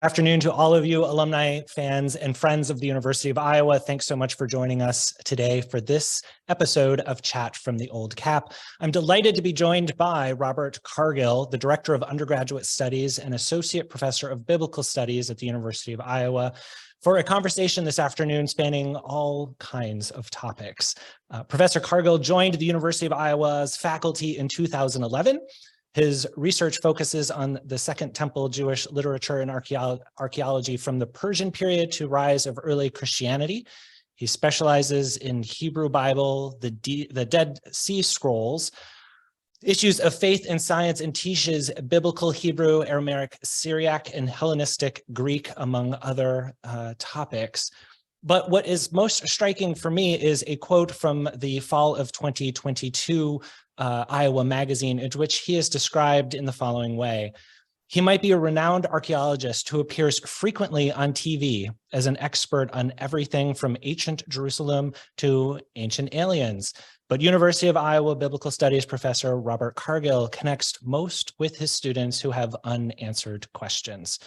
Afternoon to all of you alumni, fans, and friends of the University of Iowa. Thanks so much for joining us today for this episode of Chat from the Old Cap. I'm delighted to be joined by Robert Cargill, the Director of Undergraduate Studies and Associate Professor of Biblical Studies at the University of Iowa, for a conversation this afternoon spanning all kinds of topics. Professor Cargill joined the University of Iowa's faculty in 2011. His research focuses on the Second Temple Jewish literature and archaeology from the Persian period to rise of early Christianity. He specializes in Hebrew Bible, the Dead Sea Scrolls, issues of faith and science, and teaches Biblical Hebrew, Aramaic, Syriac, and Hellenistic Greek, among other topics. But what is most striking for me is a quote from the fall of 2022 Iowa magazine, in which he is described in the following way. He might be a renowned archaeologist who appears frequently on TV as an expert on everything from ancient Jerusalem to ancient aliens. But University of Iowa Biblical Studies professor Robert Cargill connects most with his students who have unanswered questions.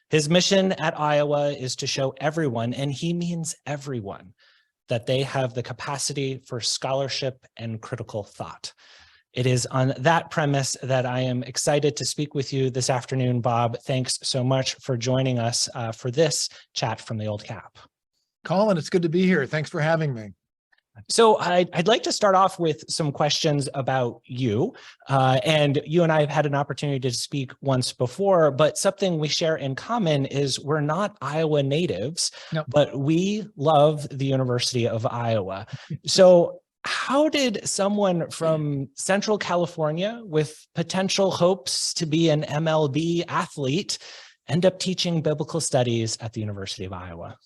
His mission at Iowa is to show everyone, and he means everyone, that they have the capacity for scholarship and critical thought. It is on that premise that I am excited to speak with you this afternoon, Bob. Thanks so much for joining us for this Chat from the Old Cap. Colin, it's good to be here. Thanks for having me. So I'd like to start off with some questions about you. And you and I have had an opportunity to speak once before, but something we share in common is we're not Iowa natives, but we love the University of Iowa. So how did someone from Central California with potential hopes to be an MLB athlete end up teaching biblical studies at the University of Iowa?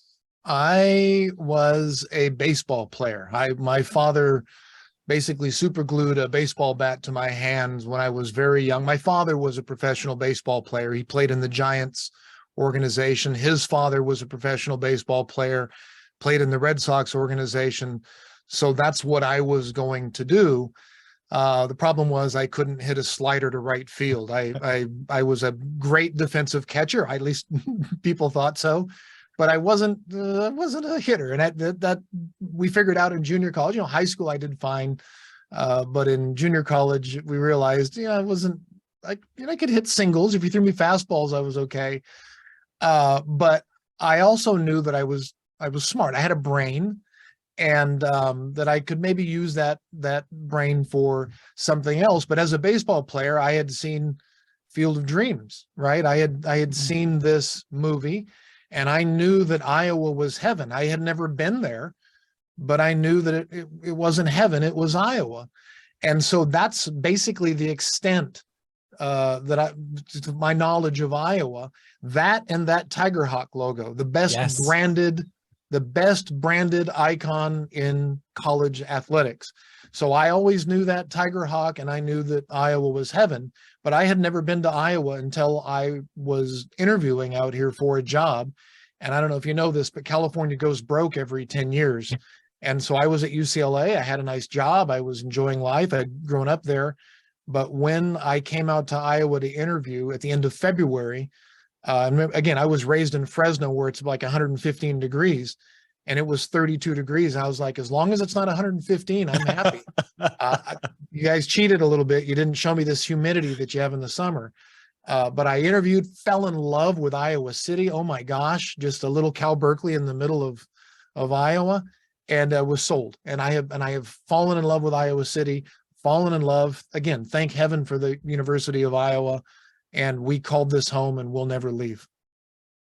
I was a baseball player. My father basically superglued a baseball bat to my hands when I was very young. My father was a professional baseball player. He played in the Giants organization. His father was a professional baseball player, played in the Red Sox organization. So that's what I was going to do. The problem was I couldn't hit a slider to right field. I was a great defensive catcher, at least people thought so, but I wasn't a hitter. And that we figured out in junior college. High school I did fine, but in junior college we realized, I wasn't I could hit singles. If you threw me fastballs, I was okay. But I also knew that I was smart. I had a brain. And that I could maybe use that brain for something else. But as a baseball player, I had seen Field of Dreams, right? I had seen this movie, and I knew that Iowa was heaven. I had never been there, but I knew that it wasn't heaven, it was Iowa. And so that's basically the extent to my knowledge of Iowa. That and that Tiger Hawk logo, the best branded icon in college athletics. So I always knew that Tiger Hawk, and I knew that Iowa was heaven, but I had never been to Iowa until I was interviewing out here for a job. And I don't know if you know this, but California goes broke every 10 years. And so I was at UCLA. I had a nice job. I was enjoying life. I'd grown up there. But when I came out to Iowa to interview at the end of February, again, I was raised in Fresno where it's like 115 degrees, and it was 32 degrees. I was like, as long as it's not 115, I'm happy. You guys cheated a little bit. You didn't show me this humidity that you have in the summer. But I interviewed, fell in love with Iowa City. Oh my gosh, just a little Cal Berkeley in the middle of Iowa, and was sold. And I have fallen in love with Iowa City, fallen in love. Again, thank heaven for the University of Iowa. And we called this home, and we'll never leave.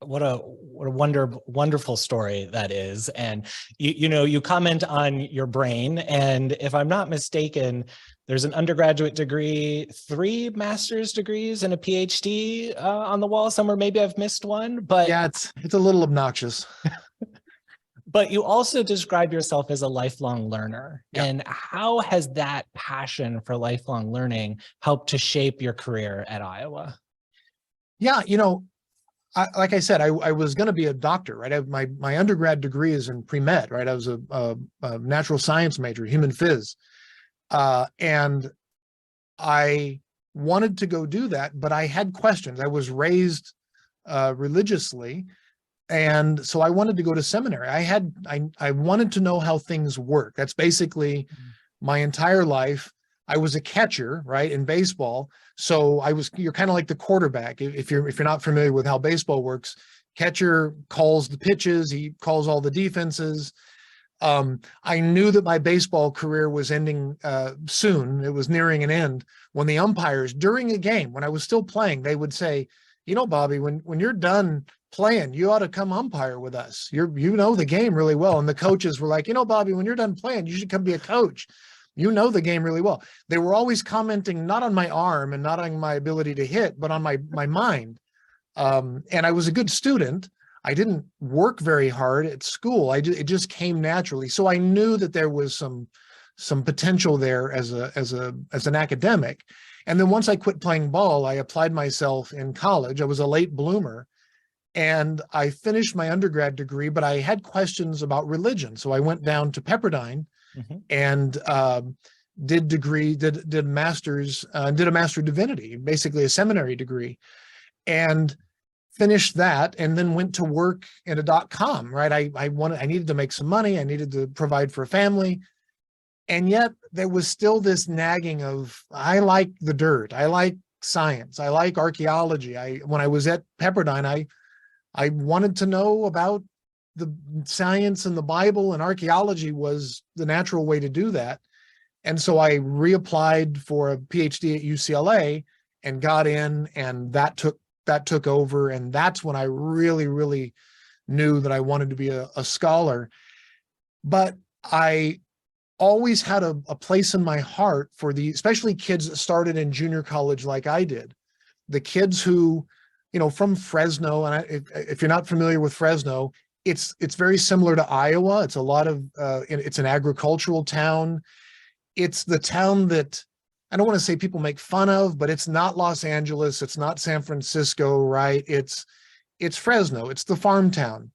What a wonderful story that is. And you comment on your brain, and if I'm not mistaken, there's an undergraduate degree, 3 master's degrees, and a PhD on the wall somewhere. Maybe I've missed one, but yeah, it's a little obnoxious. But you also describe yourself as a lifelong learner. Yeah. And how has that passion for lifelong learning helped to shape your career at Iowa? Yeah, like I said, I was going to be a doctor, right? My undergrad degree is in pre-med, right? I was a natural science major, human phys. And I wanted to go do that, but I had questions. I was raised religiously. And so I wanted to go to seminary. I wanted to know how things work. That's basically my entire life. I was a catcher, right, in baseball. So you're kind of like the quarterback. If you're not familiar with how baseball works, catcher calls the pitches, he calls all the defenses. I knew that my baseball career was ending soon. It was nearing an end when the umpires during a game, when I was still playing, they would say, Bobby, when you're done playing, you ought to come umpire with us. You know the game really well. And the coaches were like, Bobby, when you're done playing, you should come be a coach. You know the game really well. They were always commenting not on my arm and not on my ability to hit, but on my mind. And I was a good student. I didn't work very hard at school. It just came naturally. So I knew that there was some potential there as an academic. And then once I quit playing ball, I applied myself in college. I was a late bloomer, and I finished my undergrad degree, but I had questions about religion. So I went down to Pepperdine and did a master's divinity, basically a seminary degree, and finished that, and then went to work at a .com, right? I needed to make some money. I needed to provide for a family. And yet there was still this nagging of, I like the dirt. I like science. I like archaeology. When I was at Pepperdine, I wanted to know about the science and the Bible, and archaeology was the natural way to do that. And so I reapplied for a PhD at UCLA and got in, and that took over. And that's when I really, really knew that I wanted to be a scholar. But I always had a place in my heart for especially kids that started in junior college like I did. The kids who, from Fresno, and if you're not familiar with Fresno, it's very similar to Iowa. It's it's an agricultural town. It's the town that, I don't want to say people make fun of, but it's not Los Angeles. It's not San Francisco, right? It's Fresno. It's the farm town.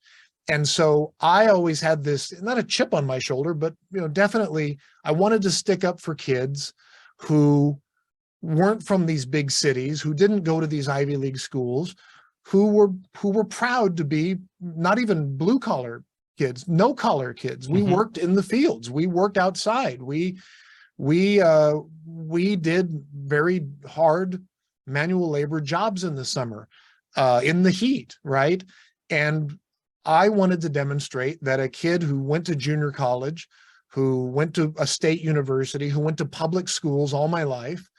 And so I always had this, not a chip on my shoulder, but definitely I wanted to stick up for kids who weren't from these big cities, who didn't go to these Ivy League schools, who were proud to be not even blue collar kids, no collar kids. We worked in the fields. We worked outside. We did very hard manual labor jobs in the summer, in the heat, right? And I wanted to demonstrate that a kid who went to junior college, who went to a state university, who went to public schools all my life,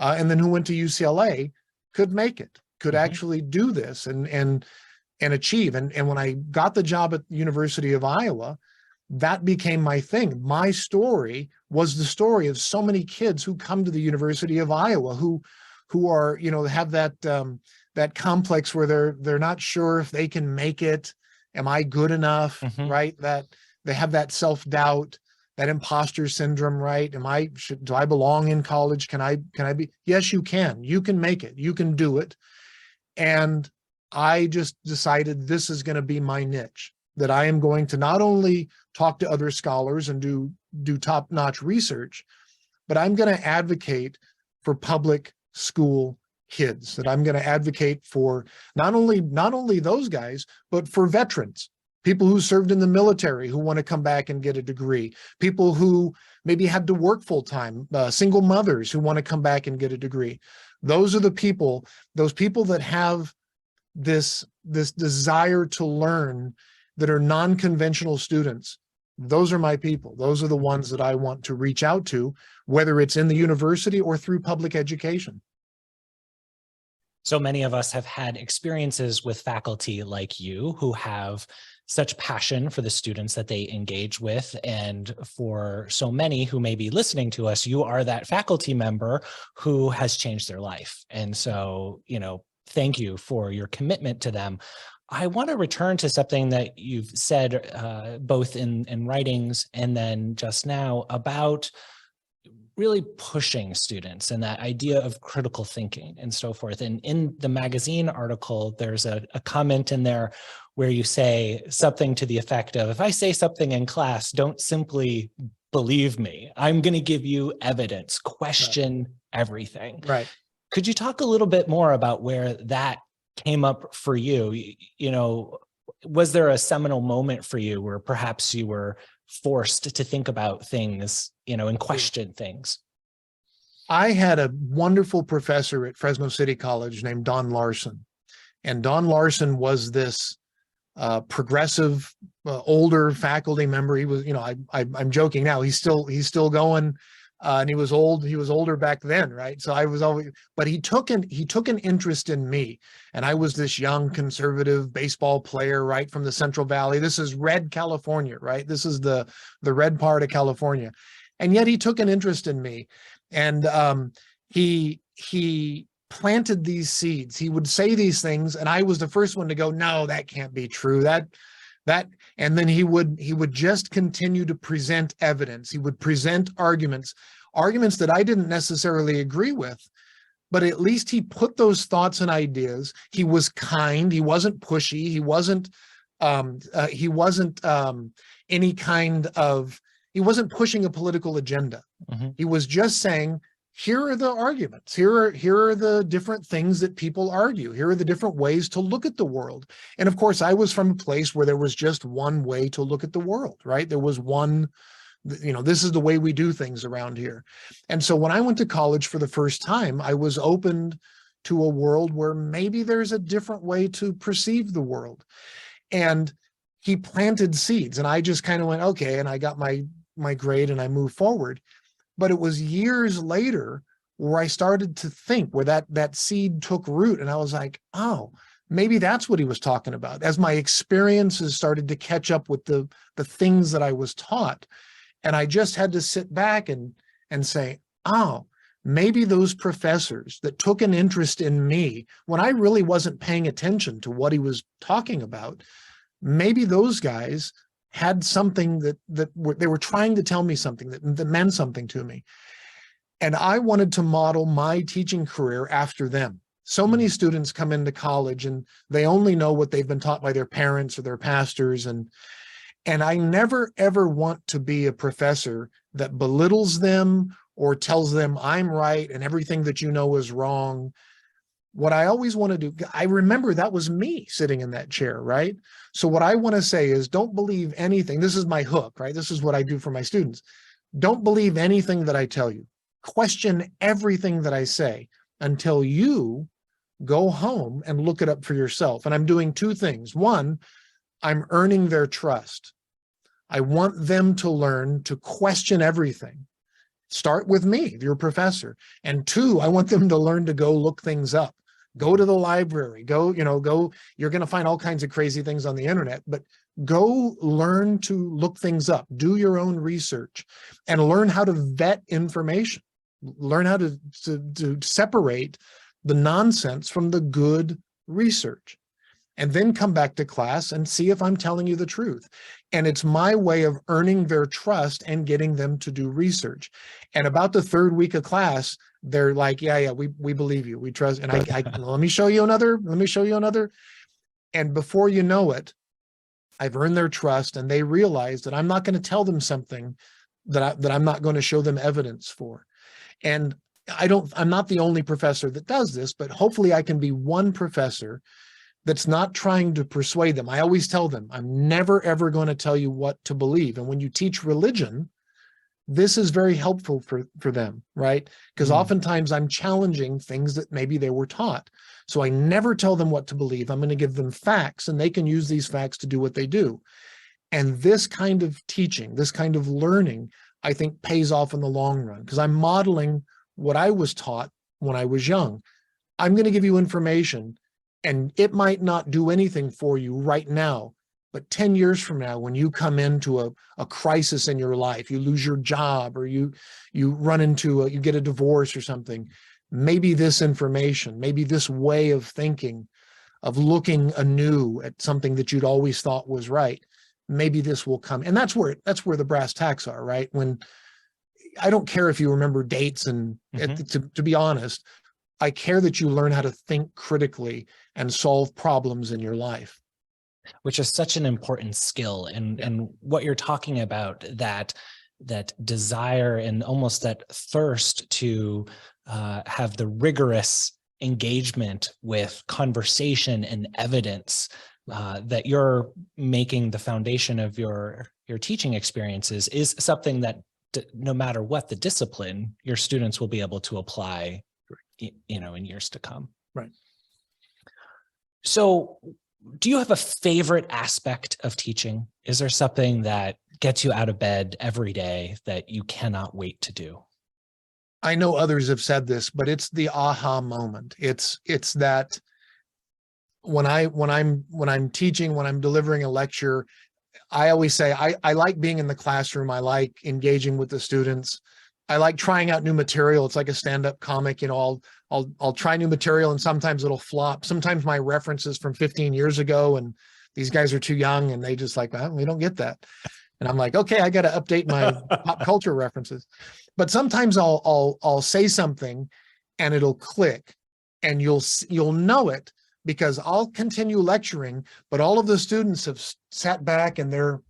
and then who went to UCLA could make it, could actually do this and achieve. And when I got the job at the University of Iowa, that became my thing. My story was the story of so many kids who come to the University of Iowa who are, have that complex where they're not sure if they can make it. Am I good enough? Right? That they have that self-doubt, that imposter syndrome, right? Do I belong in college? Can I be? Yes, you can. You can make it. You can do it. And I just decided this is going to be my niche, that I am going to not only talk to other scholars and do top-notch research, but I'm going to advocate for public school kids, that I'm going to advocate for not only those guys, but for veterans, people who served in the military who want to come back and get a degree, people who maybe had to work full time, single mothers who want to come back and get a degree. Those are those people that have this desire to learn, that are non-conventional students. Those are my people. Those are the ones that I want to reach out to, whether it's in the university or through public education. So many of us have had experiences with faculty like you who have such passion for the students that they engage with. And for so many who may be listening to us, you are that faculty member who has changed their life. And so, thank you for your commitment to them. I want to return to something that you've said both in writings and then just now about really pushing students and that idea of critical thinking and so forth. And in the magazine article, there's a comment in there where you say something to the effect of, if I say something in class, don't simply believe me. I'm going to give you evidence, question everything. Right. Could you talk a little bit more about where that came up for you, was there a seminal moment for you where perhaps you were forced to think about things, and question things? I had a wonderful professor at Fresno City College named Don Larson. And Don Larson was this progressive, older faculty member. He was, I'm joking now. He's still going, and he was old. He was older back then, right? So I was always, but he took an interest in me, and I was this young conservative baseball player, right, from the Central Valley. This is red California, right? This is the red part of California, and yet he took an interest in me, and he planted these seeds. He would say these things, and I was the first one to go, no, that can't be true. And then he would just continue to present evidence. He would present arguments that I didn't necessarily agree with, but at least he put those thoughts and ideas. He was kind. He wasn't pushy. He wasn't he wasn't pushing a political agenda. Mm-hmm. He was just saying, here are the arguments. Here are the different things that people argue. Here are the different ways to look at the world. And of course, I was from a place where there was just one way to look at the world, right? There was one, this is the way we do things around here. And so when I went to college for the first time, I was opened to a world where maybe there's a different way to perceive the world. And he planted seeds, and I just kind of went, okay, and I got my grade and I moved forward. But it was years later where I started to think, where that seed took root, and I was like, oh, maybe that's what he was talking about. As my experiences started to catch up with the things that I was taught, and I just had to sit back and say, oh, maybe those professors that took an interest in me when I really wasn't paying attention to what he was talking about, maybe those guys had something that they were trying to tell me something that meant something to me. And I wanted to model my teaching career after them. So many students come into college and they only know what they've been taught by their parents or their pastors. And I never, ever want to be a professor that belittles them or tells them I'm right and everything that you know is wrong. What I always want to do, I remember that was me sitting in that chair, right? So what I want to say is, don't believe anything. This is my hook, right? This is what I do for my students. Don't believe anything that I tell you. Question everything that I say until you go home and look it up for yourself. And I'm doing two things. One, I'm earning their trust. I want them to learn to question everything. Start with me, your professor. And two, I want them to learn to go look things up. Go to the library, go, you're going to find all kinds of crazy things on the internet, but go learn to look things up, do your own research, and learn how to vet information. Learn how to separate the nonsense from the good research. And then come back to class and see if I'm telling you the truth. And it's my way of earning their trust and getting them to do research. And about the third week of class, they're like, yeah, we believe you, we trust. And I let me show you another. And before you know it, I've earned their trust, and they realize that I'm not going to tell them something that I'm not going to show them evidence for. And I'm not the only professor that does this, but hopefully I can be one professor that's not trying to persuade them. I always tell them, I'm never, ever going to tell you what to believe. And when you teach religion, this is very helpful for them, right? Because oftentimes I'm challenging things that maybe they were taught. So I never tell them what to believe. I'm going to give them facts, and they can use these facts to do what they do. And this kind of teaching, this kind of learning, I think pays off in the long run, because I'm modeling what I was taught when I was young. I'm going to give you information, and it might not do anything for you right now, but 10 years from now, when you come into a crisis in your life, you lose your job, or you run into you get a divorce or something, maybe this information, maybe this way of thinking, of looking anew at something that you'd always thought was right, maybe this will come. And that's where the brass tacks are, right? When I don't care if you remember dates, and to be honest, I care that you learn how to think critically and solve problems in your life. Which is such an important skill. And what you're talking about, that desire and almost that thirst to have the rigorous engagement with conversation and evidence that you're making the foundation of your teaching experiences is something that no matter what the discipline, your students will be able to apply, in years to come. Right. So do you have a favorite aspect of teaching? Is there something that gets you out of bed every day that you cannot wait to do? I know others have said this, but it's the aha moment. It's that when I'm teaching, when I'm delivering a lecture, I always say I like being in the classroom. I like engaging with the students. I like trying out new material. It's like a stand-up comic, I'll try new material and sometimes it'll flop. Sometimes my references from 15 years ago and these guys are too young and they just like, well, we don't get that. And I'm like, okay, I got to update my pop culture references. But sometimes I'll say something and it'll click and you'll know it because I'll continue lecturing, but all of the students have sat back and they're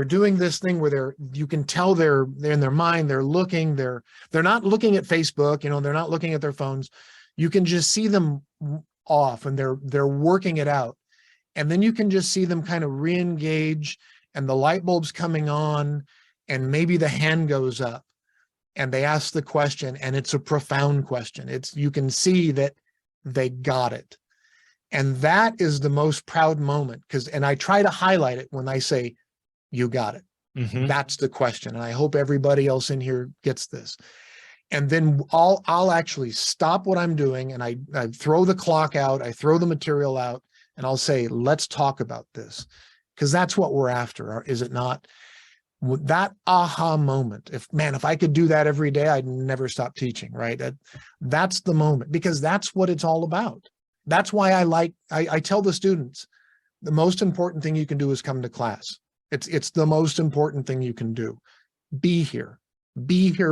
doing this thing where you can tell they're in their mind, they're looking, they're not looking at Facebook, they're not looking at their phones. You can just see them off and they're working it out. And then you can just see them kind of re-engage and the light bulb's coming on and maybe the hand goes up and they ask the question and it's a profound question. You can see that they got it. And that is the most proud moment and I try to highlight it when I say, you got it. Mm-hmm. That's the question. And I hope everybody else in here gets this. And then I'll actually stop what I'm doing and I throw the clock out, I throw the material out and I'll say, let's talk about this. Because that's what we're after, is it not? That aha moment. If I could do that every day, I'd never stop teaching, right? That's the moment because that's what it's all about. That's why I tell the students, the most important thing you can do is come to class. It's the most important thing you can do. Be here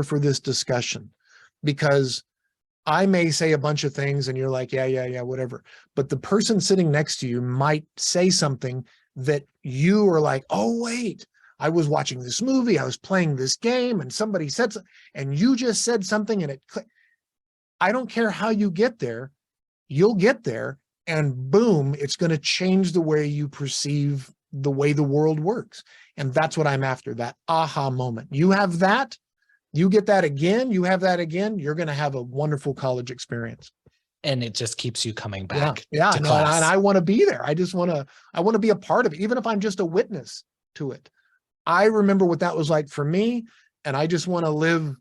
for this discussion because I may say a bunch of things and you're like, yeah, whatever. But the person sitting next to you might say something that you are like, oh, wait, I was watching this movie, I was playing this game and somebody said something and you just said something and it clicked. I don't care how you get there, you'll get there and boom, it's going to change the way you perceive the way the world works. And that's what I'm after, that aha moment. You have that, you get that again, you have that again, you're going to have a wonderful college experience. And it just keeps you coming back. Yeah, to class. And I want to be there. I want to be a part of it, even if I'm just a witness to it. I remember what that was like for me, and I just want to live.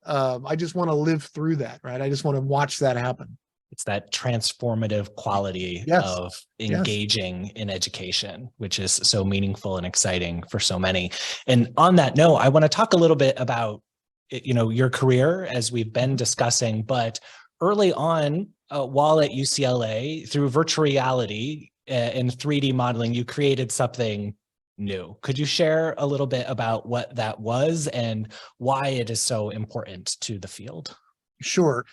I just want to live through that, right? I just want to watch that happen. It's that transformative quality of engaging in education, which is so meaningful and exciting for so many. And on that note, I want to talk a little bit about, your career as we've been discussing, but early on, while at UCLA, through virtual reality and 3D modeling, you created something new. Could you share a little bit about what that was and why it is so important to the field? Sure.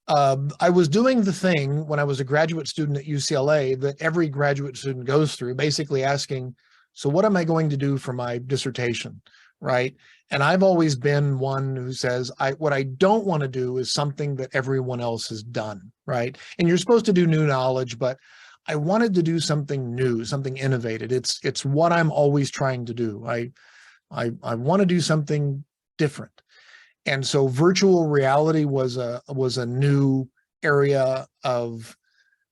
I was doing the thing when I was a graduate student at UCLA that every graduate student goes through, basically asking, so what am I going to do for my dissertation, right? And I've always been one who says, what I don't want to do is something that everyone else has done, right? And you're supposed to do new knowledge, but I wanted to do something new, something innovative. It's what I'm always trying to do. I want to do something different. And so virtual reality was a new area of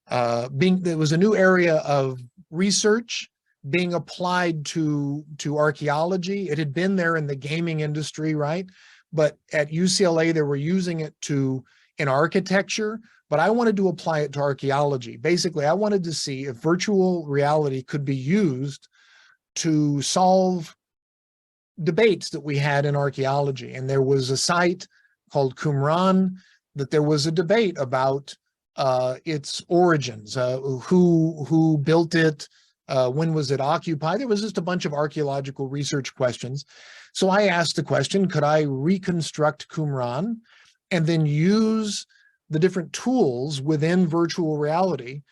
there was a new area of research being applied to archaeology. It had been there in the gaming industry, right? But at UCLA, they were using it in architecture, but I wanted to apply it to archaeology. Basically, I wanted to see if virtual reality could be used to solve debates that we had in archaeology. And there was a site called Qumran that there was a debate about its origins, who built it, when was it occupied? There was just a bunch of archaeological research questions. So I asked the question, could I reconstruct Qumran and then use the different tools within virtual reality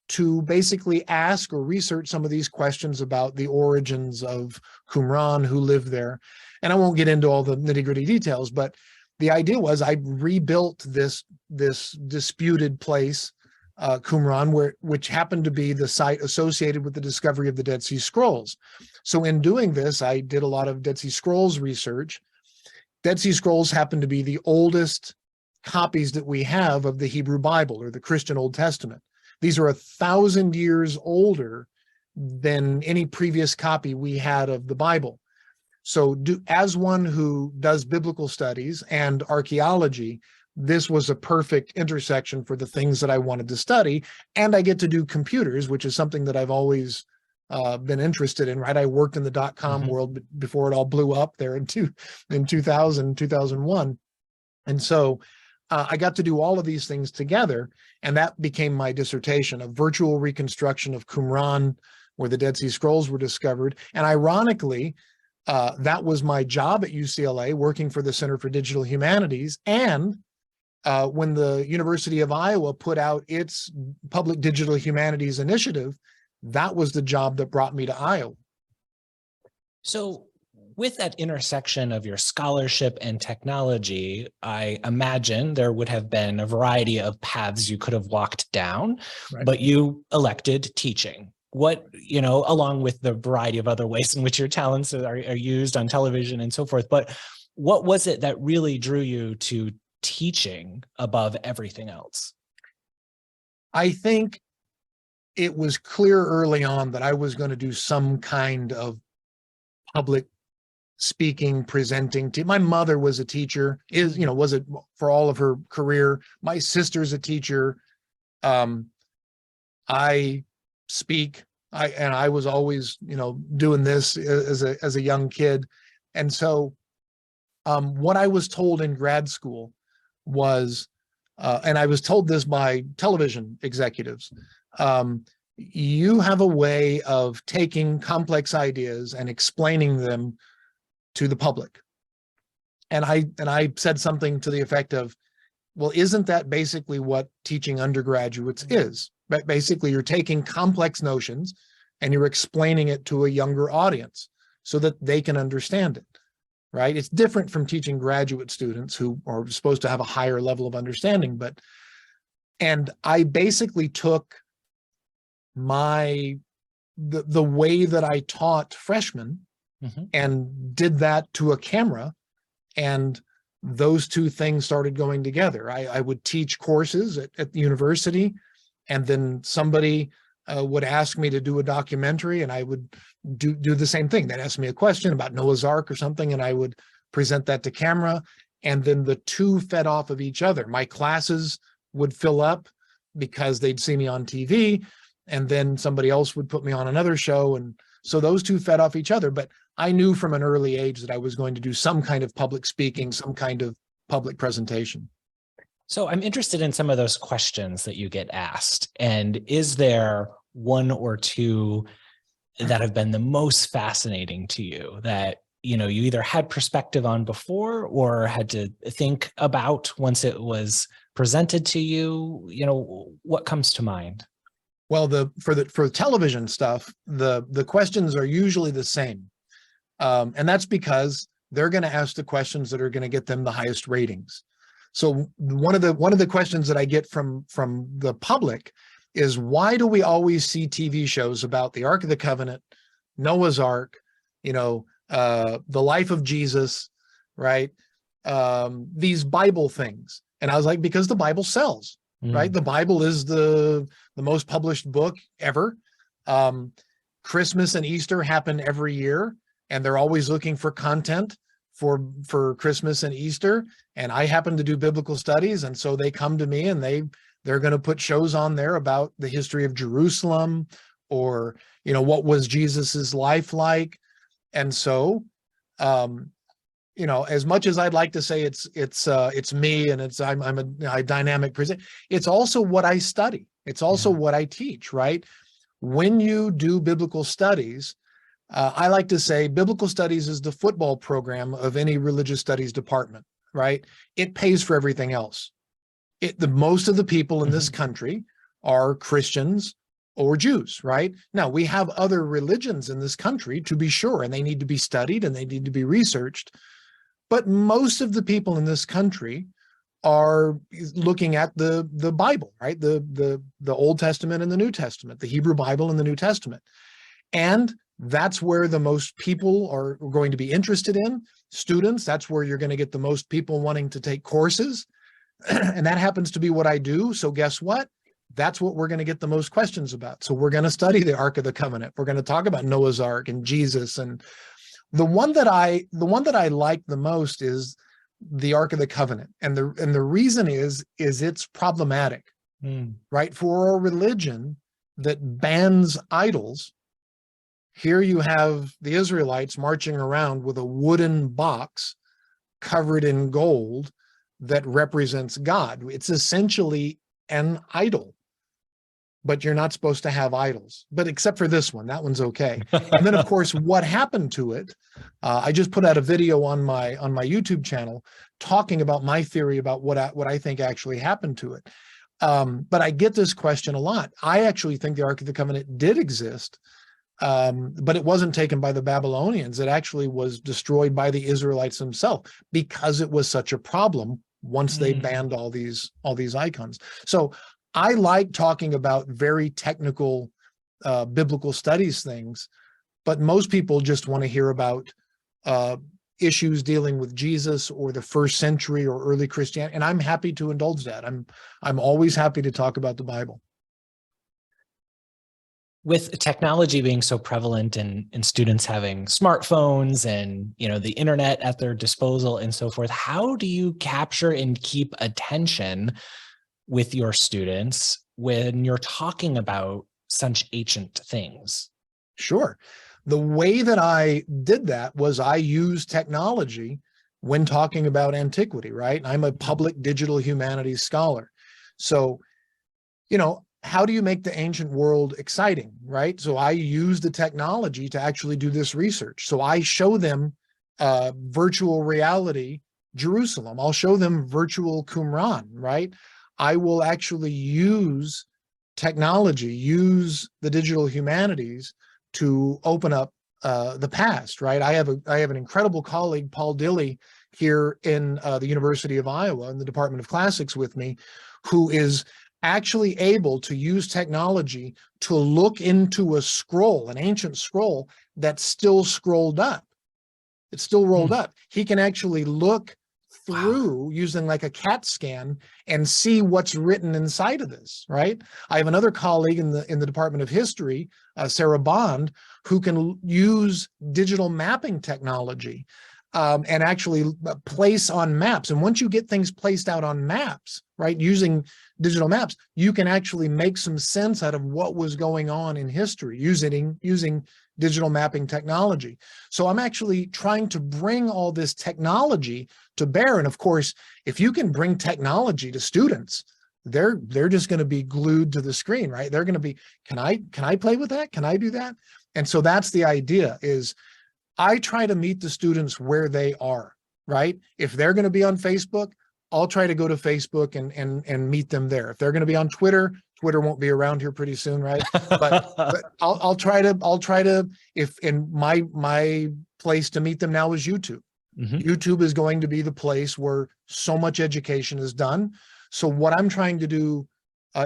to basically ask or research some of these questions about the origins of Qumran, who lived there. And I won't get into all the nitty-gritty details, but the idea was I rebuilt this disputed place, Qumran, which happened to be the site associated with the discovery of the Dead Sea Scrolls. So in doing this, I did a lot of Dead Sea Scrolls research. Dead Sea Scrolls happen to be the oldest copies that we have of the Hebrew Bible or the Christian Old Testament. These are 1,000 years older than any previous copy we had of the Bible. So as one who does biblical studies and archaeology, this was a perfect intersection for the things that I wanted to study. And I get to do computers, which is something that I've always been interested in, right? I worked in the .com world before it all blew up there in 2000, 2001. And so I got to do all of these things together, and that became my dissertation, a virtual reconstruction of Qumran, where the Dead Sea Scrolls were discovered. And ironically, that was my job at UCLA, working for the Center for Digital Humanities. And when the University of Iowa put out its Public Digital Humanities Initiative, that was the job that brought me to Iowa. So with that intersection of your scholarship and technology, I imagine there would have been a variety of paths you could have walked down, right, but you elected teaching. What, along with the variety of other ways in which your talents are used on television and so forth, but what was it that really drew you to teaching above everything else? I think it was clear early on that I was going to do some kind of public speaking, presenting. My mother was a teacher, was it for all of her career. My sister's a teacher. I speak. I was always, doing this as a young kid. And so what I was told in grad school was, and I was told this by television executives, you have a way of taking complex ideas and explaining them to the public. And I said something to the effect of, well, isn't that basically what teaching undergraduates is? But basically, you're taking complex notions and you're explaining it to a younger audience so that they can understand it, right? It's different from teaching graduate students who are supposed to have a higher level of understanding. And I basically took the way that I taught freshmen and did that to a camera, and those two things started going together. I would teach courses at the university, and then somebody would ask me to do a documentary, and I would do the same thing. They'd ask me a question about Noah's Ark or something, and I would present that to camera, and then the two fed off of each other. My classes would fill up because they'd see me on TV, and then somebody else would put me on another show, and so those two fed off each other. But I knew from an early age that I was going to do some kind of public speaking, some kind of public presentation. So I'm interested in some of those questions that you get asked. And is there one or two that have been the most fascinating to you that, you either had perspective on before or had to think about once it was presented to you? What comes to mind? Well, for television stuff, the questions are usually the same. And that's because they're going to ask the questions that are going to get them the highest ratings. So one of the questions that I get from the public is, why do we always see TV shows about the Ark of the Covenant, Noah's Ark, the life of Jesus, right? These Bible things. And I was like, because the Bible sells, right? The Bible is the most published book ever. Christmas and Easter happen every year, and they're always looking for content for Christmas and Easter. And I happen to do biblical studies, and so they come to me, and they're going to put shows on there about the history of Jerusalem, or what was Jesus's life like. And so as much as I'd like to say it's me and I'm a dynamic present, it's also what I study. It's also what I teach, right? When you do biblical studies, I like to say biblical studies is the football program of any religious studies department, right? It pays for everything else. Most of the people in this country are Christians or Jews, right? Now, we have other religions in this country, to be sure, and they need to be studied and they need to be researched. But most of the people in this country are looking at the Bible, right? The Old Testament and the New Testament, the Hebrew Bible and the New Testament. And that's where the most people are going to be interested in, students. That's where you're going to get the most people wanting to take courses. And that happens to be what I do. So guess what? That's what we're going to get the most questions about. So we're going to study the Ark of the Covenant. We're going to talk about Noah's Ark and Jesus. And the one that I like the most is the Ark of the Covenant. And the reason is it's problematic, right? For a religion that bans idols, here you have the Israelites marching around with a wooden box covered in gold that represents God. It's essentially an idol, but you're not supposed to have idols. But except for this one, that one's okay. And then, of course, what happened to it? I just put out a video on my YouTube channel talking about my theory about what I think actually happened to it. But I get this question a lot. I actually think the Ark of the Covenant did exist. But it wasn't taken by the Babylonians. It actually was destroyed by the Israelites themselves because it was such a problem once they banned all these icons. So I like talking about very technical biblical studies things, but most people just want to hear about issues dealing with Jesus or the first century or early Christianity, and I'm happy to indulge that. I'm always happy to talk about the Bible. With technology being so prevalent and students having smartphones and, you know, the internet at their disposal and so forth, how do you capture and keep attention with your students when you're talking about such ancient things? Sure. The way that I did that was I used technology when talking about antiquity, right? I'm a public digital humanities scholar. So, you know, how do you make the ancient world exciting, right? So I use the technology to actually do this research. So I show them virtual reality Jerusalem. I'll show them virtual Qumran, right? I will actually use technology, use the digital humanities to open up the past, right? I have an incredible colleague, Paul Dilley, here in the University of Iowa in the Department of Classics with me, who is actually able to use technology to look into a scroll, an ancient scroll that's still scrolled up. It's still rolled up. He can actually look through using like a CAT scan and see what's written inside of this, right? I have another colleague in the Department of History, Sarah Bond, who can use digital mapping technology and actually place on maps. And once you get things placed out on maps, right, using digital maps, you can actually make some sense out of what was going on in history using digital mapping technology. So I'm actually trying to bring all this technology to bear. And of course, if you can bring technology to students, they're just going to be glued to the screen, right? They're going to be, can I play with that? Can I do that? And so that's the idea, is I try to meet the students where they are, right? If they're going to be on Facebook, I'll try to go to Facebook and meet them there. If they're going to be on Twitter, Twitter won't be around here pretty soon, right? But I'll try to, if in my place to meet them now is YouTube. YouTube is going to be the place where so much education is done. So what I'm trying to do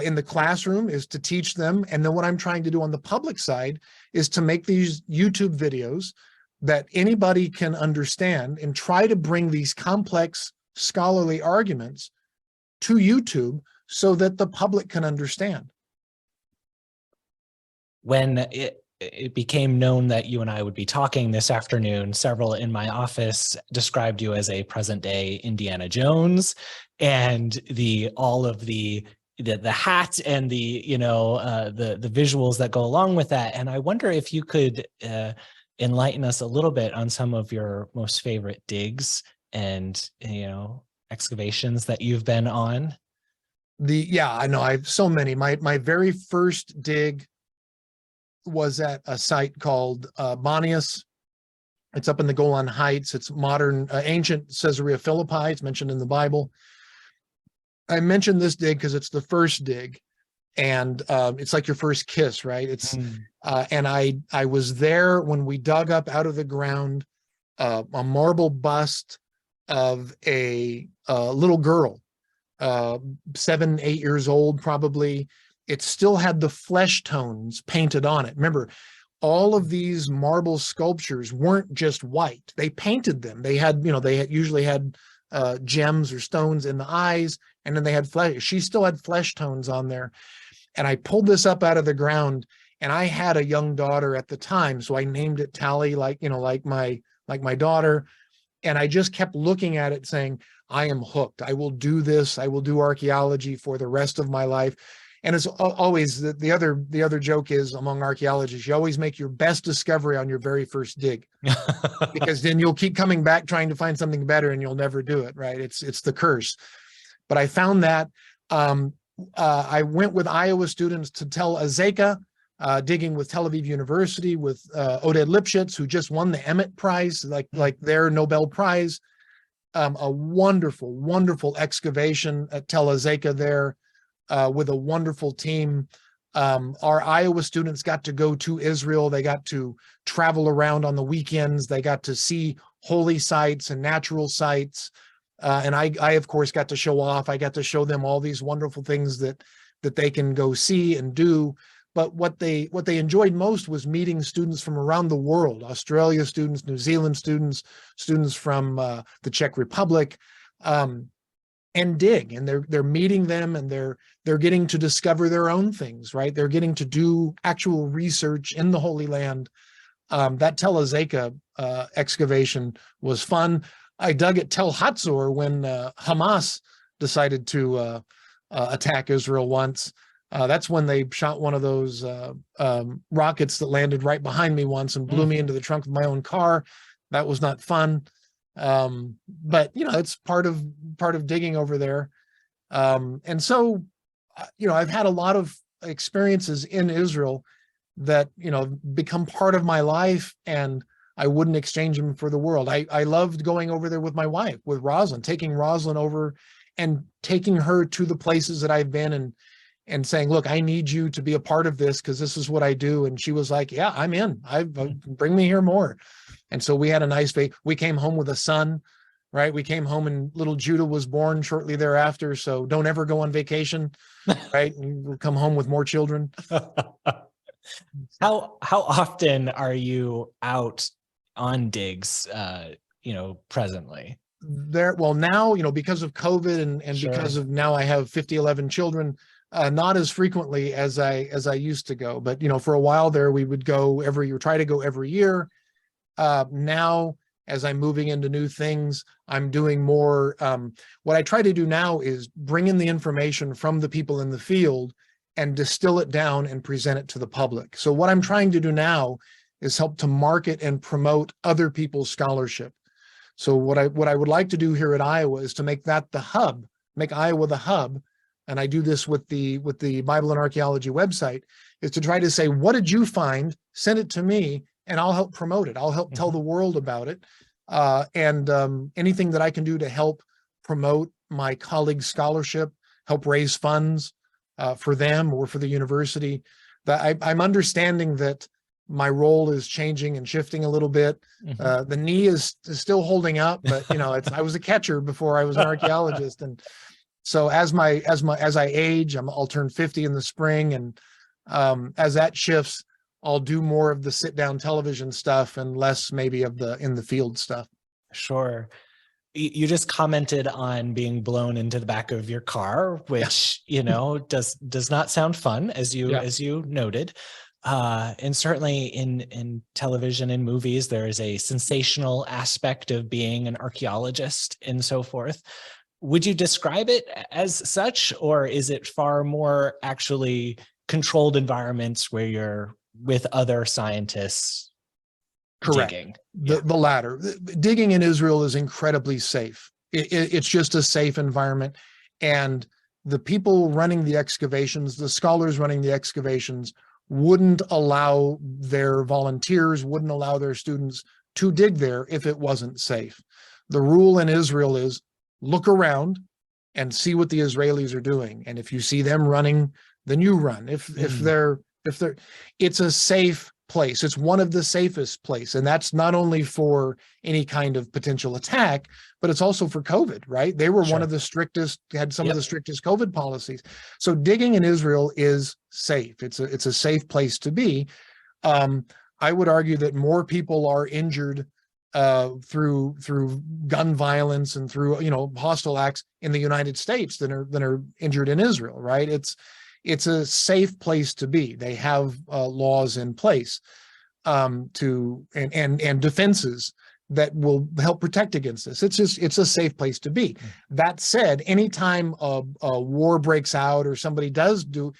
in the classroom is to teach them. And then what I'm trying to do on the public side is to make these YouTube videos that anybody can understand and try to bring these complex scholarly arguments to YouTube so that the public can understand. When it became known that you and I would be talking this afternoon, several in my office described you as a present day Indiana Jones, and all of the hat and the visuals that go along with that. And I wonder if you could enlighten us a little bit on some of your most favorite digs and, excavations that you've been on. I know I have so many. My very first dig was at a site called Bonias. It's up in the Golan Heights. It's modern, ancient Caesarea Philippi. It's mentioned in the Bible. I mentioned this dig because it's the first dig, and it's like your first kiss, right? It's and I was there when we dug up out of the ground a marble bust of a little girl, 7, 8 years old, probably. It still had the flesh tones painted on it. Remember, all of these marble sculptures weren't just white. They painted them. They had, usually had gems or stones in the eyes, and then they had flesh. She still had flesh tones on there. And I pulled this up out of the ground, and I had a young daughter at the time, so I named it Tally, like my daughter. And I just kept looking at it saying, I am hooked. I will do this. I will do archaeology for the rest of my life. And it's always the other joke is, among archaeologists, you always make your best discovery on your very first dig, because then you'll keep coming back trying to find something better and you'll never do it, right? It's the curse. But I found that. I went with Iowa students to Tel Azeka, digging with Tel Aviv University with Oded Lipschitz, who just won the Emmett Prize, like their Nobel Prize. A wonderful, wonderful excavation at Tel Azeka there, with a wonderful team. Our Iowa students got to go to Israel. They got to travel around on the weekends. They got to see holy sites and natural sites. And I, of course, got to show off. I got to show them all these wonderful things that they can go see and do. But what they enjoyed most was meeting students from around the world: Australia students, New Zealand students, students from the Czech Republic, and dig. And they're meeting them, and they're getting to discover their own things, right? They're getting to do actual research in the Holy Land. That Tel Azeka excavation was fun. I dug at Tel Hatzor when Hamas decided to attack Israel once. That's when they shot one of those rockets that landed right behind me once and blew me into the trunk of my own car. That was not fun. But it's part of digging over there. And so, I've had a lot of experiences in Israel that, become part of my life, and I wouldn't exchange them for the world. I loved going over there with my wife, with Rosalind, taking Rosalind over and taking her to the places that I've been, and saying, look, I need you to be a part of this because this is what I do. And she was like, yeah, I'm in. Bring me here more. And so we had a nice we came home with a son, right? We came home and little Judah was born shortly thereafter. So don't ever go on vacation, right? And we'll come home with more children. How often are you out on digs, presently? Well, now, because of COVID and Sure. because of now I have 11 children, not as frequently as I used to go. But, for a while there, we would go try to go every year. Now, as I'm moving into new things, I'm doing more. What I try to do now is bring in the information from the people in the field and distill it down and present it to the public. So what I'm trying to do now is help to market and promote other people's scholarship. So what I would like to do here at Iowa is to make that the hub, make Iowa the hub. And I do this with the Bible and Archaeology website, is to try to say, what did you find? Send it to me, and I'll help promote it. I'll help tell the world about it. And anything that I can do to help promote my colleagues' scholarship, help raise funds for them or for the university. That I'm understanding that my role is changing and shifting a little bit. The knee is still holding up, but I was a catcher before I was an archaeologist. And so as I age, I'll turn 50 in the spring. And as that shifts, I'll do more of the sit down television stuff and less maybe of the in the field stuff. Sure. You just commented on being blown into the back of your car, which, does not sound fun, as you noted. And certainly in television and movies, there is a sensational aspect of being an archaeologist and so forth. Would you describe it as such, or is it far more actually controlled environments where you're with other scientists? Correct. Digging? The latter. Digging in Israel is incredibly safe. It's just a safe environment. And the people running the excavations, the scholars running the excavations, wouldn't allow their volunteers, wouldn't allow their students to dig there if it wasn't safe. The rule in Israel is look around and see what the Israelis are doing. And if you see them running, then you run. If they're, it's a safe place. It's one of the safest place. And that's not only for any kind of potential attack, but it's also for COVID, right? They were one of the strictest, had some of the strictest COVID policies. So digging in Israel is safe. It's a safe place to be. I would argue that more people are injured through gun violence and through, you know, hostile acts in the United States than are injured in Israel, right? It's a safe place to be. They have laws in place and defenses that will help protect against this. It's a safe place to be. That said, anytime a war breaks out or somebody does do,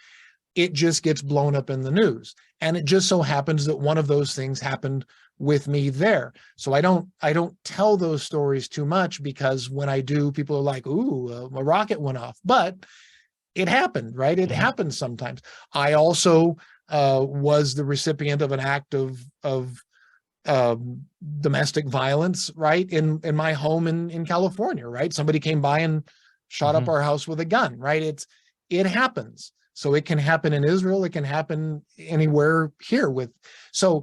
it just gets blown up in the news. And it just so happens that one of those things happened with me there. So I don't tell those stories too much, because when I do, people are like, ooh, a rocket went off. But it happened, right? It happens sometimes. I also was the recipient of an act of domestic violence, right? In my home in California, right? Somebody came by and shot up our house with a gun, right? It happens. So it can happen in Israel. It can happen anywhere here so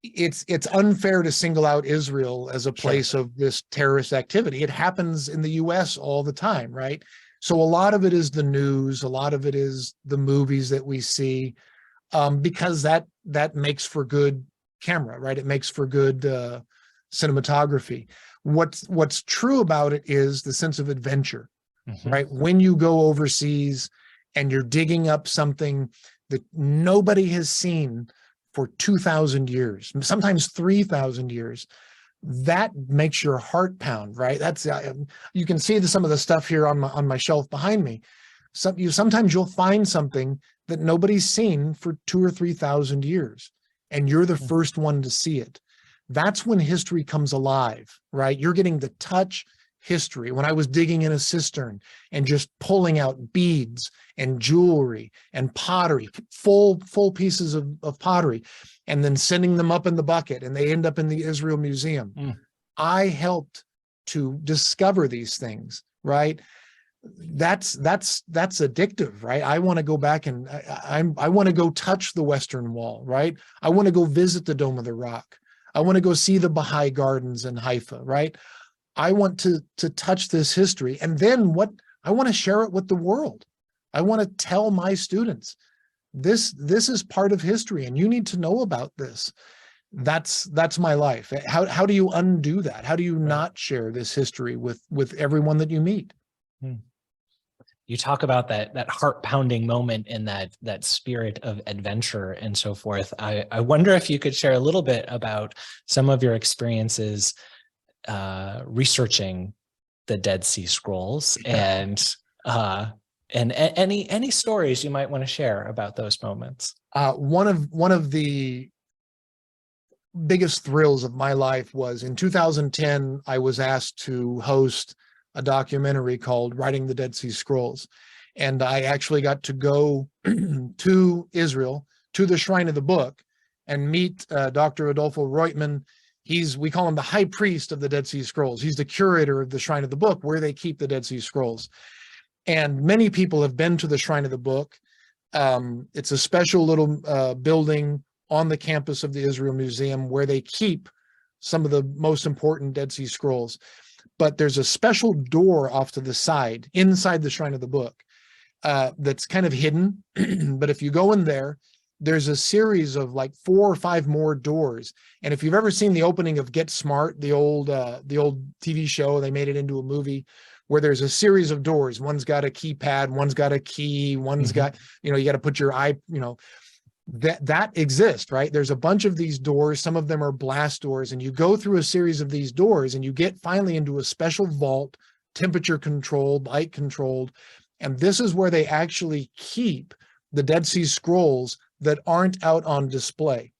it's unfair to single out Israel as a place of this terrorist activity. It happens in the US all the time, right? So a lot of it is the news, a lot of it is the movies that we see, because that makes for good camera, right? It makes for good cinematography. What's true about it is the sense of adventure, right? When you go overseas and you're digging up something that nobody has seen for 2,000 years, sometimes 3,000 years, that makes your heart pound, right? That's you can see some of the stuff here on my shelf behind me. Sometimes you'll find something that nobody's seen for 2,000 or 3,000 years, and you're the first one to see it. That's when history comes alive, right? You're getting to touch history. When I was digging in a cistern and just pulling out beads and jewelry and pottery, full pieces of pottery, and then sending them up in the bucket, and they end up in the Israel Museum. I helped to discover these things, right? That's addictive, right? I want to go back and I want to go touch the Western Wall, right? I want to go visit the Dome of the Rock. I want to go see the Baha'i Gardens in Haifa, right? I want to touch this history, and then I want to share it with the world. I want to tell my students, this is part of history, and you need to know about this. That's my life. How do you undo that? How do you not share this history with everyone that you meet? You talk about that heart-pounding moment and that spirit of adventure and so forth. I wonder if you could share a little bit about some of your experiences researching the Dead Sea Scrolls, and any stories you might want to share about those moments. One of the biggest thrills of my life was in 2010. I was asked to host a documentary called Writing the Dead Sea Scrolls, and I actually got to go to Israel, to the Shrine of the Book, and meet Dr. Adolfo Reutman. We call him the high priest of the Dead Sea Scrolls. He's the curator of the Shrine of the Book, where they keep the Dead Sea Scrolls. And many people have been to the Shrine of the Book. It's a special little building on the campus of the Israel Museum where they keep some of the most important Dead Sea Scrolls. But there's a special door off to the side inside the Shrine of the Book that's kind of hidden. But if you go in there, there's a series of like 4 or 5 more doors. And if you've ever seen the opening of Get Smart, the old TV show, they made it into a movie, where there's a series of doors. One's got a keypad, one's got a key, one's got, you got to put your that exists, right? There's a bunch of these doors. Some of them are blast doors, and you go through a series of these doors and you get finally into a special vault, temperature controlled, light controlled. And this is where they actually keep the Dead Sea Scrolls that aren't out on display.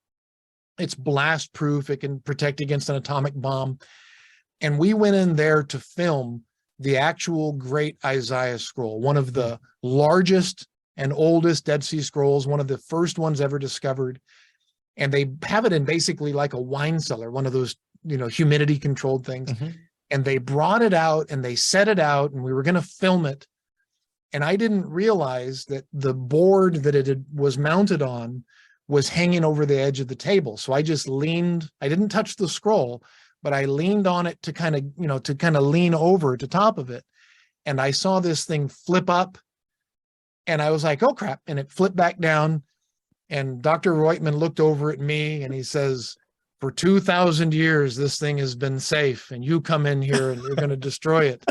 It's blast proof. It can protect against an atomic bomb. And we went in there to film the actual Great Isaiah Scroll, one of the largest and oldest Dead Sea Scrolls, one of the first ones ever discovered. And they have it in basically like a wine cellar, one of those, humidity controlled things. And they brought it out and they set it out, and we were going to film it. And I didn't realize that the board that was mounted on was hanging over the edge of the table. So I just leaned, I didn't touch the scroll, but I leaned on it to kind of lean over to top of it. And I saw this thing flip up, and I was like, oh crap. And it flipped back down. And Dr. Reutemann looked over at me and he says, for 2,000 years, this thing has been safe, and you come in here and you're going to destroy it.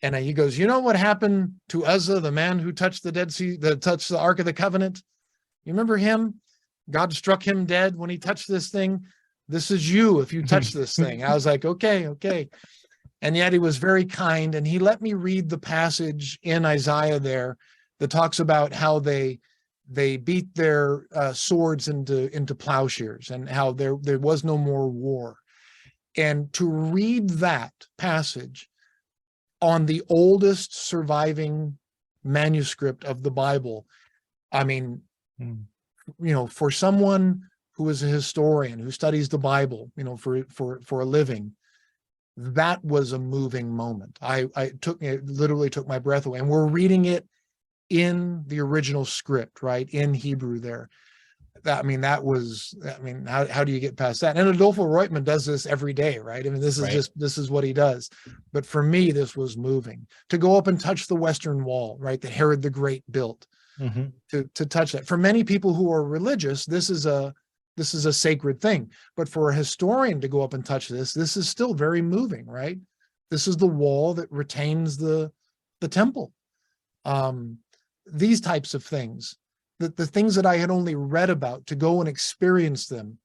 And he goes, you know what happened to Uzzah, the man who touched the Dead Sea, that touched the Ark of the Covenant? You remember him? God struck him dead when he touched this thing. This is you if you touch this thing. I was like, okay. And yet he was very kind, and he let me read the passage in Isaiah there that talks about how they beat their swords into plowshares, and how there was no more war. And to read that passage on the oldest surviving manuscript of the Bible, I mean, for someone who is a historian who studies the Bible, for a living, that was a moving moment. It literally took my breath away. And we're reading it in the original script, right? In Hebrew there. How do you get past that? And Adolfo Reutemann does this every day, right? I mean, this is what he does. But for me, this was moving. To go up and touch the Western Wall, right? That Herod the Great built. To touch that. For many people who are religious, this is a sacred thing. But for a historian to go up and touch this is still very moving, right? This is the wall that retains the temple. These types of things, the things that I had only read about, to go and experience them,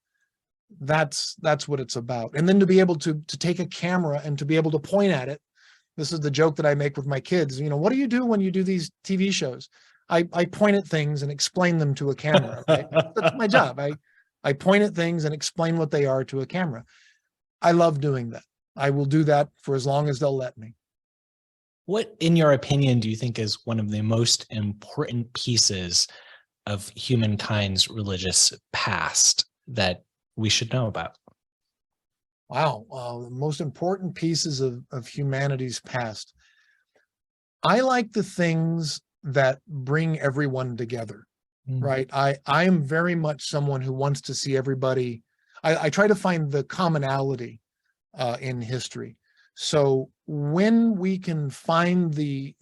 that's what it's about. And then to be able to take a camera and to be able to point at it. This is the joke that I make with my kids. What do you do when you do these TV shows? I point at things and explain them to a camera, right? That's my job. I point at things and explain what they are to a camera. I love doing that. I will do that for as long as they'll let me. What, in your opinion, do you think is one of the most important pieces of humankind's religious past that we should know about? Wow. The most important pieces of humanity's past. I like the things that bring everyone together, right? I am very much someone who wants to see everybody. I try to find the commonality in history. So when we can find the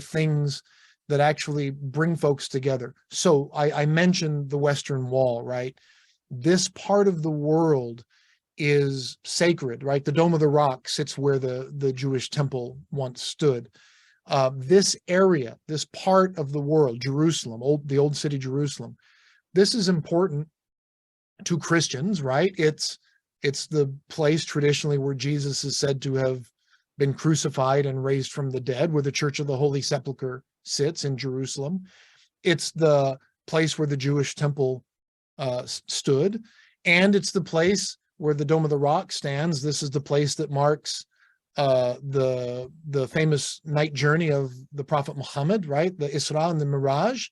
things that actually bring folks together. So I mentioned the Western Wall, right? This part of the world is sacred, right? The Dome of the Rock sits where the Jewish temple once stood. This area, this part of the world, Jerusalem, the old city Jerusalem, this is important to Christians, right? It's the place traditionally where Jesus is said to have been crucified and raised from the dead, where the Church of the Holy Sepulchre sits in Jerusalem. It's the place where the Jewish temple stood, and it's the place where the Dome of the Rock stands. This is the place that marks the famous night journey of the Prophet Muhammad, right? The Isra and the Miraj.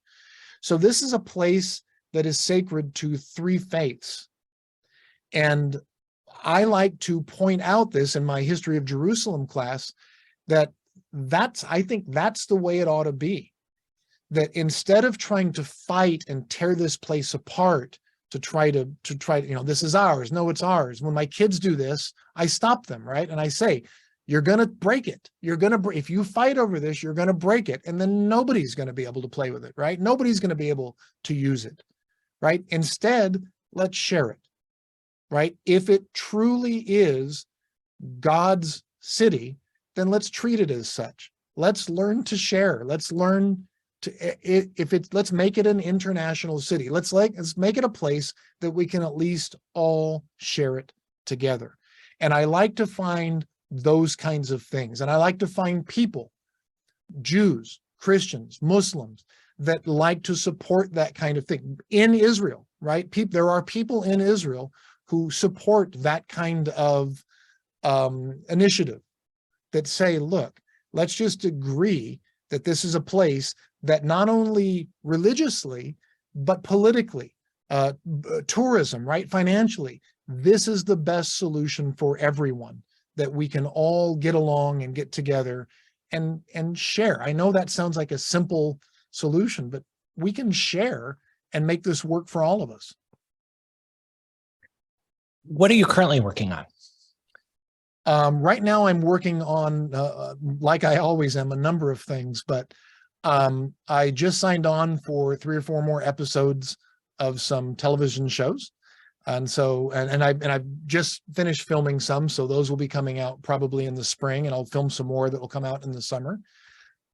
So this is a place that is sacred to three faiths. And I like to point out this in my History of Jerusalem class, I think that's the way it ought to be. That instead of trying to fight and tear this place apart to try to, this is ours. No, it's ours. When my kids do this, I stop them, right? And I say, you're going to break it. If you fight over this, you're going to break it. And then nobody's going to be able to play with it, right? Nobody's going to be able to use it, right? Instead, let's share it, right? If it truly is God's city, then let's treat it as such. Let's learn to share. Let's learn let's make it an international city. Let's make it a place that we can at least all share it together. And I like to find those kinds of things. And I like to find people, Jews, Christians, Muslims, that like to support that kind of thing in Israel, right? There are people in Israel who support that kind of initiative that say, look, let's just agree that this is a place that not only religiously, but politically, tourism, right? Financially, this is the best solution for everyone, that we can all get along and get together and share. I know that sounds like a simple solution, but we can share and make this work for all of us. What are you currently working on? Right now I'm working on, like I always am, a number of things, but I just signed on for 3 or 4 more episodes of some television shows. And so, I've just finished filming some, so those will be coming out probably in the spring, and I'll film some more that will come out in the summer.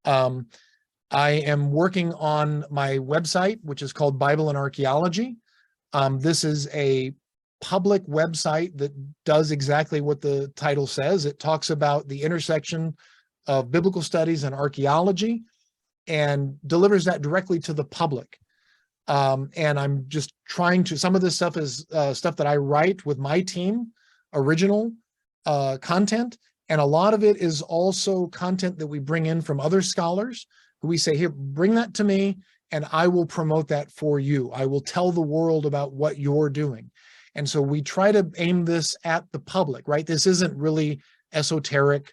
I am working on my website, which is called Bible and Archaeology. This is a public website that does exactly what the title says. It talks about the intersection of biblical studies and archaeology and delivers that directly to the public. And I'm just trying to, some of this stuff is stuff that I write with my team, original content. And a lot of it is also content that we bring in from other scholars who we say, here, bring that to me and I will promote that for you. I will tell the world about what you're doing. And so we try to aim this at the public, right? This isn't really esoteric,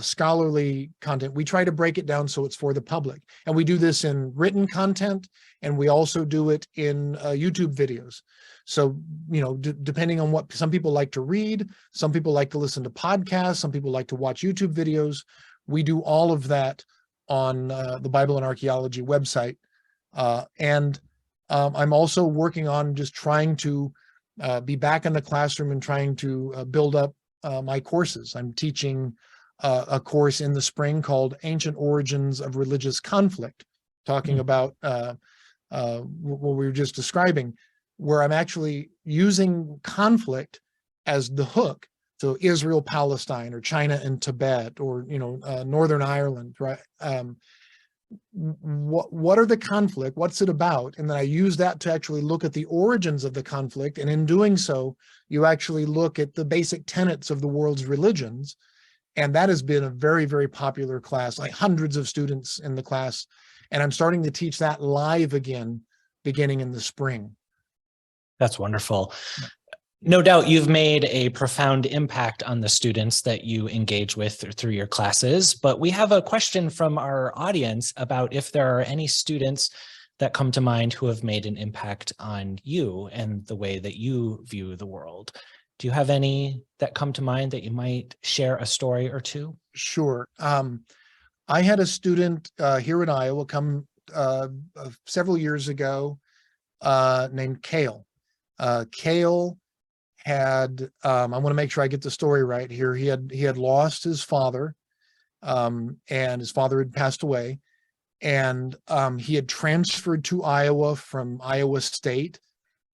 scholarly content. We try to break it down so it's for the public. And we do this in written content, and we also do it in YouTube videos. So, you know, depending on what some people like to read, some people like to listen to podcasts, some people like to watch YouTube videos. We do all of that on the Bible and Archaeology website. And I'm also working on just trying to be back in the classroom and trying to build up my courses. I'm teaching a course in the spring called Ancient Origins of Religious Conflict, talking about what we were just describing, where I'm actually using conflict as the hook. So Israel, Palestine, or China and Tibet, or, you know, Northern Ireland, right? What are the conflict? What's it about? And then I use that to actually look at the origins of the conflict. And in doing so, you actually look at the basic tenets of the world's religions. And that has been a very, very popular class, like hundreds of students in the class. And I'm starting to teach that live again, beginning in the spring. That's wonderful. No doubt you've made a profound impact on the students that you engage with through your classes, but we have a question from our audience about if there are any students that come to mind who have made an impact on you and the way that you view the world. Do you have any that come to mind that you might share a story or two? Sure. I had a student here in Iowa come several years ago named Cale. Cale had, I want to make sure I get the story right here. He had lost his father, and his father had passed away, and he had transferred to Iowa from Iowa State,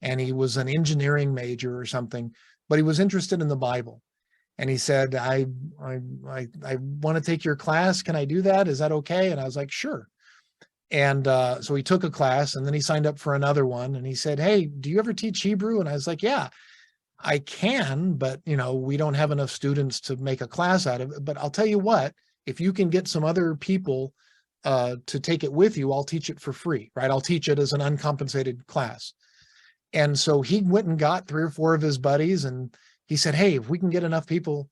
and he was an engineering major or something, but he was interested in the Bible. And he said, I want to take your class. Can I do that? Is that okay? And I was like, sure. And so he took a class, and then he signed up for another one, and he said, hey, do you ever teach Hebrew? And I was like, yeah, I can, but, you know, we don't have enough students to make a class out of it. But I'll tell you what, if you can get some other people to take it with you, I'll teach it for free, right? I'll teach it as an uncompensated class. And so he went and got 3 or 4 of his buddies, and he said, hey, if we can get enough people,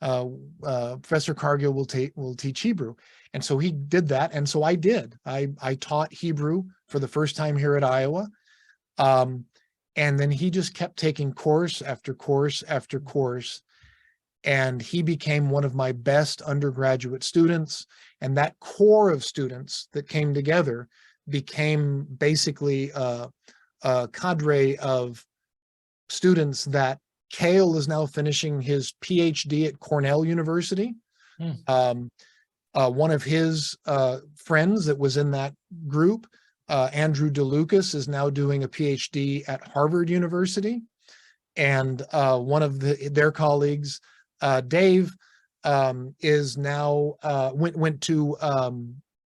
Professor Cargill will teach Hebrew. And so he did that. And so I did. I taught Hebrew for the first time here at Iowa. And then he just kept taking course after course after course. And he became one of my best undergraduate students. And that core of students that came together became basically a cadre of students that Cale is now finishing his PhD at Cornell University. One of his friends that was in that group, Andrew DeLucas, is now doing a PhD at Harvard University. And one of their colleagues, Dave, is now went to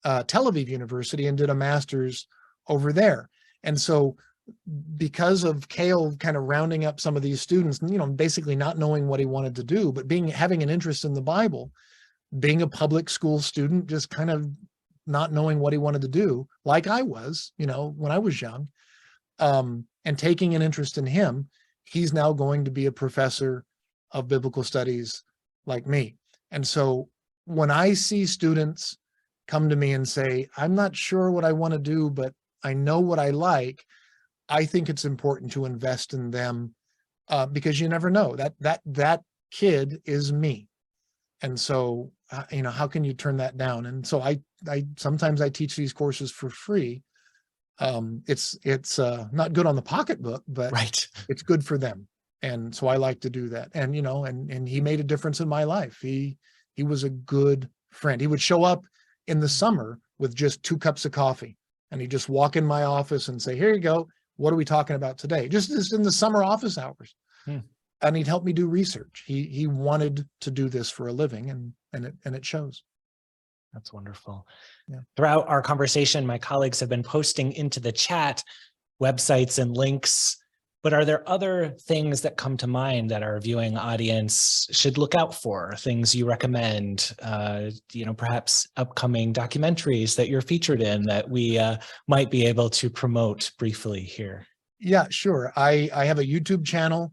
Tel Aviv University and did a master's over there. And so because of Cale kind of rounding up some of these students, you know, basically not knowing what he wanted to do, but having an interest in the Bible, being a public school student, just kind of not knowing what he wanted to do, like I was, you know, when I was young, and taking an interest in him, he's now going to be a professor of biblical studies like me. And so when I see students come to me and say, I'm not sure what I want to do, but I know what I like, I think it's important to invest in them, because you never know, that kid is me. And so, how can you turn that down? And so I sometimes I teach these courses for free. It's not good on the pocketbook, but Right. it's good for them. And so I like to do that. And, and he made a difference in my life. He was a good friend. He would show up in the summer with just 2 cups of coffee, and he'd just walk in my office and say, "Here you go. What are we talking about today?" Just in the summer office hours. Hmm. And he'd help me do research. He wanted to do this for a living, and it shows. That's wonderful. Yeah. Throughout our conversation, my colleagues have been posting into the chat websites and links, but are there other things that come to mind that our viewing audience should look out for? Things you recommend, perhaps upcoming documentaries that you're featured in that we might be able to promote briefly here? Yeah, sure. I have a YouTube channel,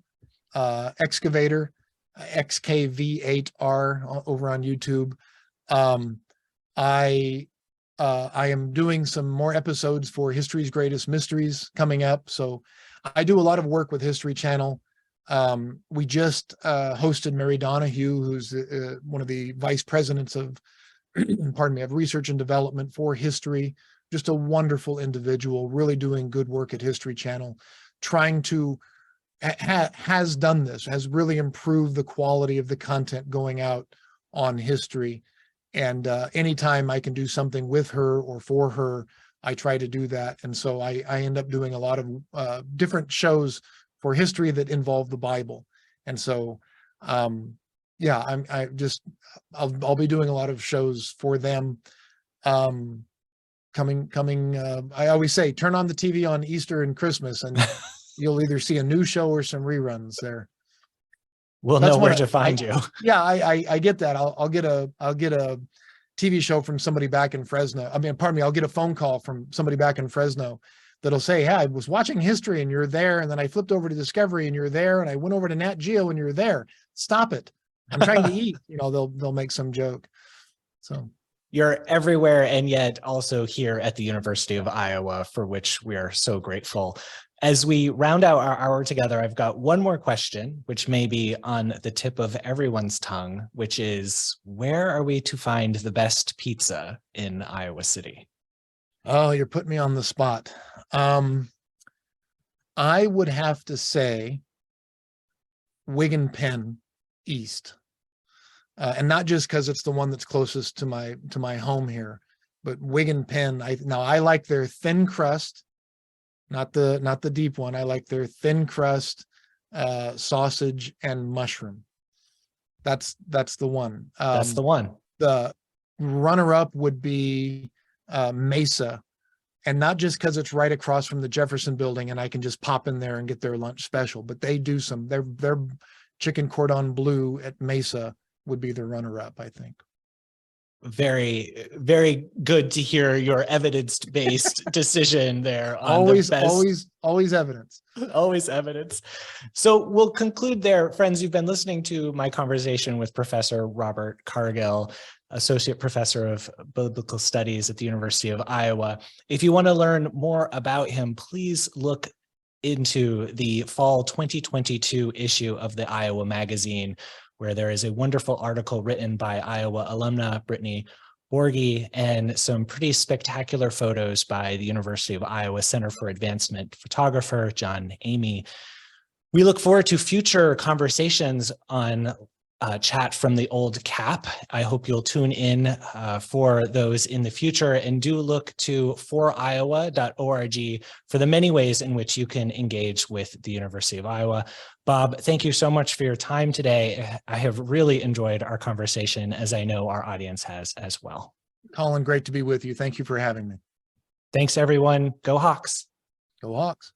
Excavator, XKV8R over on YouTube. I am doing some more episodes for History's Greatest Mysteries coming up. So I do a lot of work with History Channel. We just hosted Mary Donahue, who's one of the vice presidents of, pardon me, of research and development for history. Just a wonderful individual, really doing good work at History Channel, trying to, has done this, has really improved the quality of the content going out on history. And anytime I can do something with her or for her, I try to do that. And so I end up doing a lot of different shows for history that involve the Bible. And so, yeah, I'll be doing a lot of shows for them. Coming, I always say, turn on the TV on Easter and Christmas, and you'll either see a new show or some reruns there. We'll know where to find you. Yeah, I get that. I'll get a TV show from somebody back in Fresno. Pardon me, I'll get a phone call from somebody back in Fresno that'll say, "Hey, I was watching History and you're there, and then I flipped over to Discovery and you're there, and I went over to Nat Geo and you're there. Stop it. I'm trying to eat." They'll make some joke. So you're everywhere, and yet also here at the University of Iowa, for which we are so grateful. As we round out our hour together, I've got one more question, which may be on the tip of everyone's tongue, which is, where are we to find the best pizza in Iowa City? Oh, you're putting me on the spot. I would have to say Wigan Penn East. And not just because it's the one that's closest to my home here, but Wigan Penn. I like their thin crust, not the deep one. I like their thin crust, sausage and mushroom. That's the one. That's the one. The runner-up would be Mesa, and not just because it's right across from the Jefferson Building and I can just pop in there and get their lunch special, but they do their chicken cordon bleu at Mesa would be the runner-up, I think. Very, very good to hear your evidence-based decision there. On always evidence. Always evidence. So we'll conclude there. Friends, you've been listening to my conversation with Professor Robert Cargill, Associate Professor of Biblical Studies at the University of Iowa. If you want to learn more about him, please look into the fall 2022 issue of the Iowa Magazine, where there is a wonderful article written by Iowa alumna Brittany Borghi and some pretty spectacular photos by the University of Iowa Center for Advancement photographer John Amy. We look forward to future conversations on Chat from the Old Cap. I hope you'll tune in for those in the future, and do look to foriowa.org for the many ways in which you can engage with the University of Iowa. Bob, thank you so much for your time today. I have really enjoyed our conversation, as I know our audience has as well. Colin, great to be with you. Thank you for having me. Thanks, everyone. Go Hawks. Go Hawks.